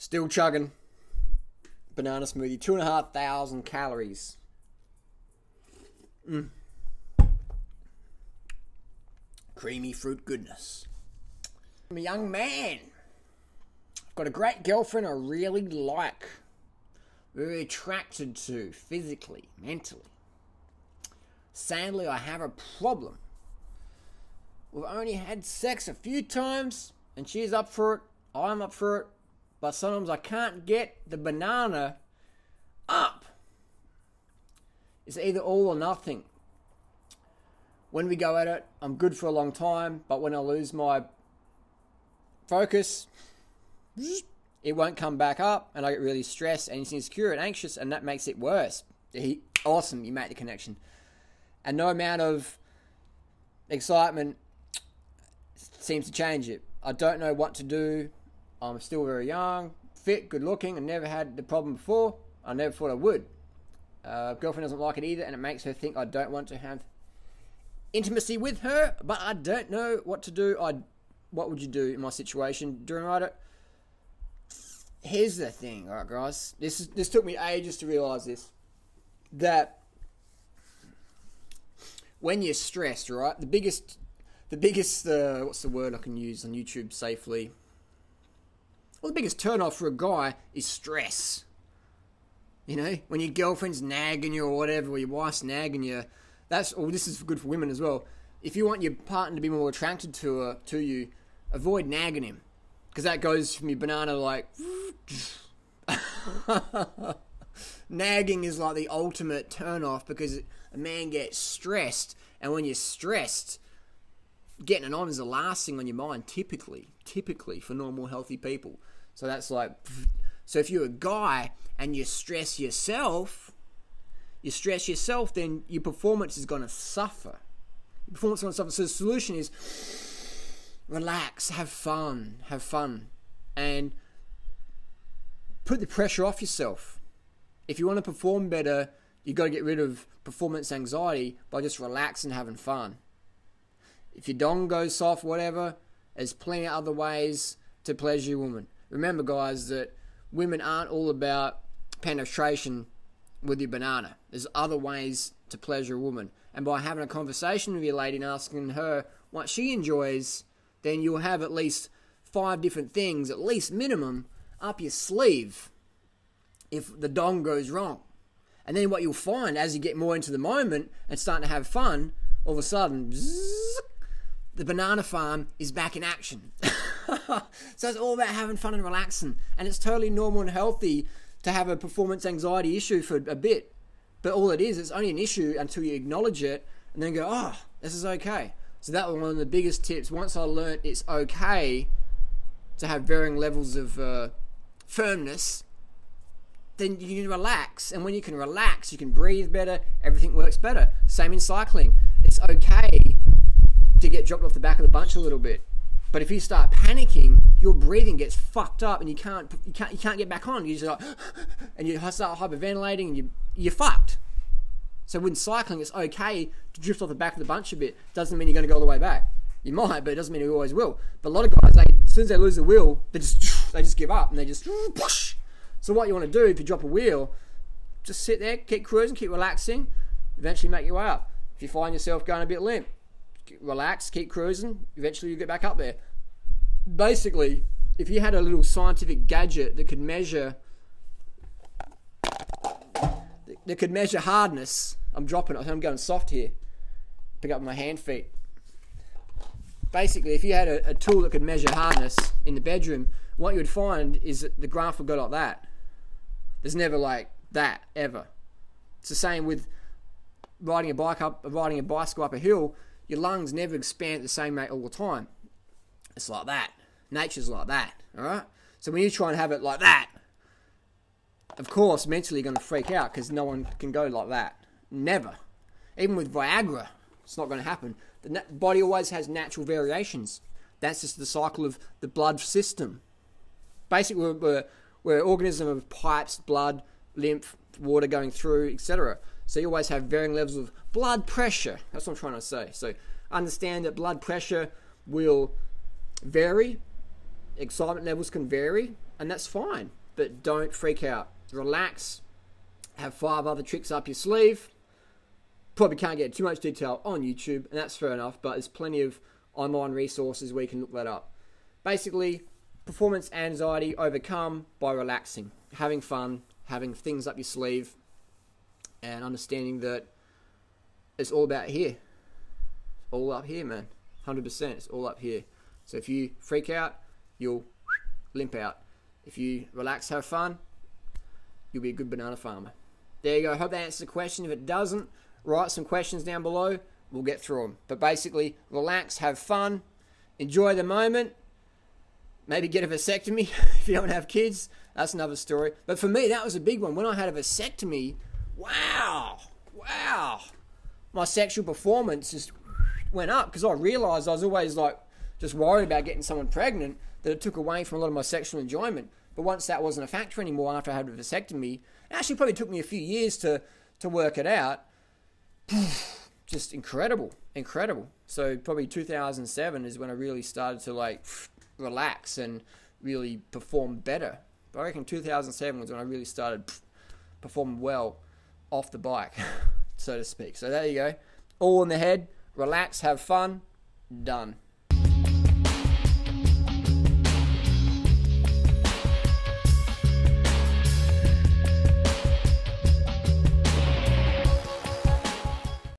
Still chugging. Banana smoothie. 2,500 calories. Creamy fruit goodness. I'm a young man. I've got a great girlfriend I really like. Very attracted to, physically, mentally. Sadly, I have a problem. We've only had sex a few times, and she's up for it, I'm up for it, but sometimes I can't get the banana up. It's either all or nothing. When we go at it, I'm good for a long time, but when I lose my focus, it won't come back up, and I get really stressed and insecure and anxious, and that makes it worse. Awesome, you make the connection. And no amount of excitement seems to change it. I don't know what to do. I'm still very young, fit, good looking. I never had the problem before. I never thought I would. Girlfriend doesn't like it either, and it makes her think I don't want to have intimacy with her, but I don't know what to do. What would you do in my situation? Do you write it? Here's the thing, alright guys. This took me ages to realise this. That when you're stressed, right? The biggest what's the word I can use on YouTube safely? Well, the biggest turn off for a guy is stress. You know, when your girlfriend's nagging you or whatever, or your wife's nagging you, this is good for women as well. If you want your partner to be more attracted to you, avoid nagging him. Because that goes from your banana like... Nagging is like the ultimate turn off because a man gets stressed, and when you're stressed, getting it on is the last thing on your mind, typically for normal healthy people. So that's like, so if you're a guy and you stress yourself, then your performance is going to suffer. So the solution is relax, have fun, and put the pressure off yourself. If you want to perform better, you've got to get rid of performance anxiety by just relaxing and having fun. If your dong goes soft, whatever, there's plenty of other ways to pleasure your woman. Remember, guys, that women aren't all about penetration with your banana. There's other ways to pleasure a woman. And by having a conversation with your lady and asking her what she enjoys, then you'll have at least 5 different things, at least minimum, up your sleeve if the dong goes wrong. And then what you'll find as you get more into the moment and starting to have fun, all of a sudden, bzzz, the banana farm is back in action. So it's all about having fun and relaxing. And it's totally normal and healthy to have a performance anxiety issue for a bit. But all it is, it's only an issue until you acknowledge it and then go, oh, this is okay. So that was one of the biggest tips. Once I learned it's okay to have varying levels of firmness, then you can relax. And when you can relax, you can breathe better, everything works better. Same in cycling. It's okay to get dropped off the back of the bunch a little bit. But if you start panicking, your breathing gets fucked up and you can't get back on. You just like, and you start hyperventilating and you're fucked. So when cycling, it's okay to drift off the back of the bunch a bit. Doesn't mean you're going to go all the way back. You might, but it doesn't mean you always will. But a lot of guys, as soon as they lose the wheel, they just give up and they just whoosh. So what you want to do if you drop a wheel, just sit there, keep cruising, keep relaxing, eventually make your way up. If you find yourself going a bit limp, relax, keep cruising, eventually you get back up there. Basically, if you had a little scientific gadget that could measure hardness, I'm dropping it, I'm going soft here, pick up my hand feet. Basically, if you had a tool that could measure hardness in the bedroom, what you would find is that the graph would go like that. There's never like that, ever. It's the same with riding a bicycle up a hill. Your lungs never expand at the same rate all the time. It's like that. Nature's like that, alright? So when you try and have it like that, of course, mentally you're going to freak out because no one can go like that. Never. Even with Viagra, it's not going to happen. The body always has natural variations. That's just the cycle of the blood system. Basically, we're an organism of pipes, blood, lymph, water going through, etc. So you always have varying levels of blood pressure. That's what I'm trying to say. So understand that blood pressure will vary. Excitement levels can vary. and that's fine. But don't freak out. Relax. Have 5 other tricks up your sleeve. Probably can't get too much detail on YouTube, and that's fair enough, but there's plenty of online resources where you can look that up. Basically, performance anxiety overcome by relaxing, having fun, having things up your sleeve, and understanding that it's all about here. All up here, man. 100%. It's all up here. So if you freak out, you'll limp out. If you relax, have fun, you'll be a good banana farmer. There you go. I hope that answers the question. If it doesn't, write some questions down below. We'll get through them. But basically, relax, have fun, enjoy the moment. Maybe get a vasectomy if you don't have kids. That's another story. But for me, that was a big one. When I had a vasectomy, wow. My sexual performance just went up because I realised I was always like just worried about getting someone pregnant, that it took away from a lot of my sexual enjoyment. But once that wasn't a factor anymore after I had a vasectomy, it actually probably took me a few years to work it out. Just incredible. So probably 2007 is when I really started to like relax and really perform better. But I reckon 2007 was when I really started performing well off the bike, so to speak. So there you go. All in the head. Relax, have fun. Done.